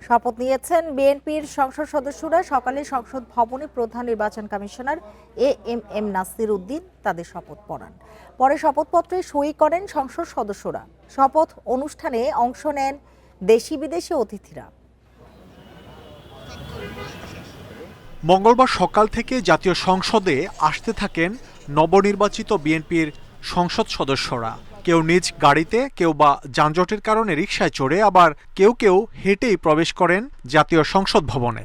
শপথ নিয়েছেন বিএনপির সংসদ সদস্যরা। সকালে সংসদ ভবনে প্রধান নির্বাচন কমিশনার এএমএম নাসির উদ্দিন তাদের শপথ পড়ান। পরে শপথপত্রে সই করেন সংসদ সদস্যরা। শপথ অনুষ্ঠানে অংশ নেন দেশি বিদেশি অতিথিরা। মঙ্গলবার সকাল থেকে জাতীয় সংসদে আসতে থাকেন নবনির্বাচিত বিএনপির সংসদ সদস্যরা। কেউ নিজ গাড়িতে, কেউ বা যানজটের কারণে রিকশায় চড়ে, আবার কেউ কেউ হেঁটেই প্রবেশ করেন জাতীয় সংসদ ভবনে।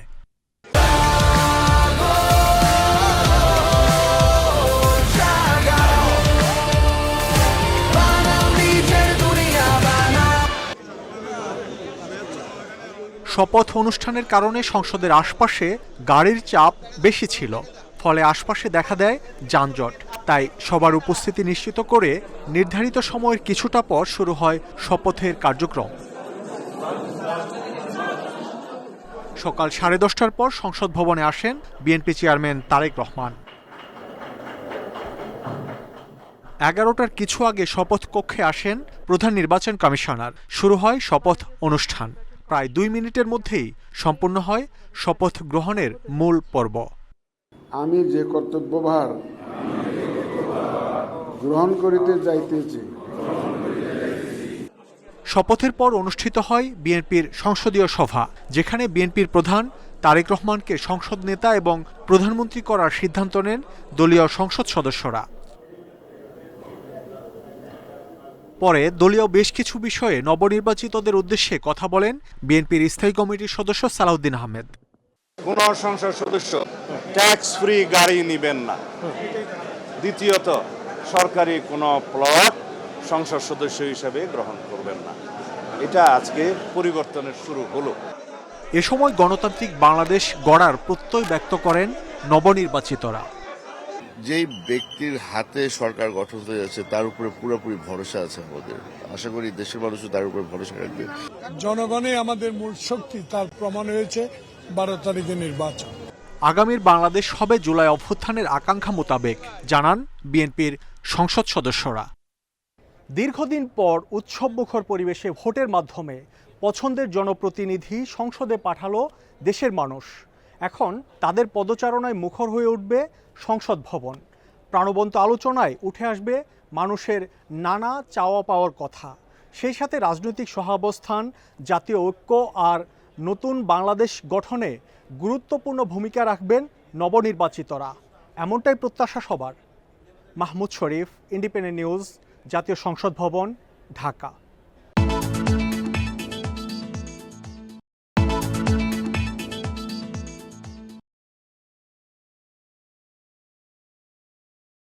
শপথ অনুষ্ঠানের কারণে সংসদের আশপাশে গাড়ির চাপ বেশি ছিল, ফলে আশপাশে দেখা দেয় যানজট। তাই সবার উপস্থিতি নিশ্চিত করে নির্ধারিত সময়ের কিছুটা পর শুরু হয় শপথের কার্যক্রম। সকাল 10:30টার পর সংসদ ভবনে আসেন বিএনপি চেয়ারম্যান তারেক রহমান। 11টার কিছু আগে শপথ কক্ষে আসেন প্রধান নির্বাচন কমিশনার। শুরু হয় শপথ অনুষ্ঠান। প্রায় 2 মিনিটের মধ্যেই সম্পূর্ণ হয় শপথ গ্রহণের মূল পর্ব। আমি যে কর্তব্যভার গ্রহণ করিতে যাইতেছি। শপথের পর অনুষ্ঠিত হয় বিএনপির সংসদীয় সভা, যেখানে বিএনপির প্রধান তারেক রহমানকে সংসদ নেতা এবং প্রধানমন্ত্রী করার সিদ্ধান্ত নেন দলীয় সংসদ সদস্যরা। পরে দলীয় বেশ কিছু বিষয়ে নবনির্বাচিতদের উদ্দেশ্যে কথা বলেন বিএনপির স্থায়ী কমিটির সদস্য সালাউদ্দিন আহমেদ। কোন সংসদ সদস্য ট্যাক্স ফ্রি গাড়ি নেবেন না। দ্বিতীয়ত, সরকারি কোনো প্লট সংসদ সদস্য হিসেবে গ্রহণ করবেন না। এটা আজকে পরিবর্তনের শুরু হলো। এ সময় গণতান্ত্রিক বাংলাদেশ গড়ার প্রত্যয় ব্যক্ত করেন নবনির্বাচিতরা। যেই ব্যক্তির হাতে সরকার গঠন হয়ে যাচ্ছে তার উপরে পুরোপুরি ভরসা আছে আমাদের। আশা করি দেশের মানুষও তার উপরে ভরসা রাখবে। জনগণই আমাদের মূল শক্তি, তার প্রমাণ হয়েছে 12 তারিখে নির্বাচন। আগামীর বাংলাদেশ হবে জুলাই অভ্যুত্থানের আকাঙ্ক্ষা মোতাবেক, জানান বিএনপির সংসদ সদস্যরা। দীর্ঘদিন পর উৎসবমুখর পরিবেশে ভোটের মাধ্যমে পছন্দের জনপ্রতিনিধি সংসদে পাঠালো দেশের মানুষ। এখন তাদের পদচারণায় মুখর হয়ে উঠবে সংসদ ভবন। প্রাণবন্ত আলোচনায় উঠে আসবে মানুষের নানা চাওয়া পাওয়ার কথা। সেই সাথে রাজনৈতিক সহাবস্থান, জাতীয় ঐক্য আর নতুন বাংলাদেশ গঠনে গুরুত্বপূর্ণ ভূমিকা রাখবেন নবনির্বাচিতরা, এমনটাই প্রত্যাশা সবার। মাহমুদ শরীফ, ইন্ডিপেন্ডেন্ট নিউজ, জাতীয় সংসদ ভবন, ঢাকা।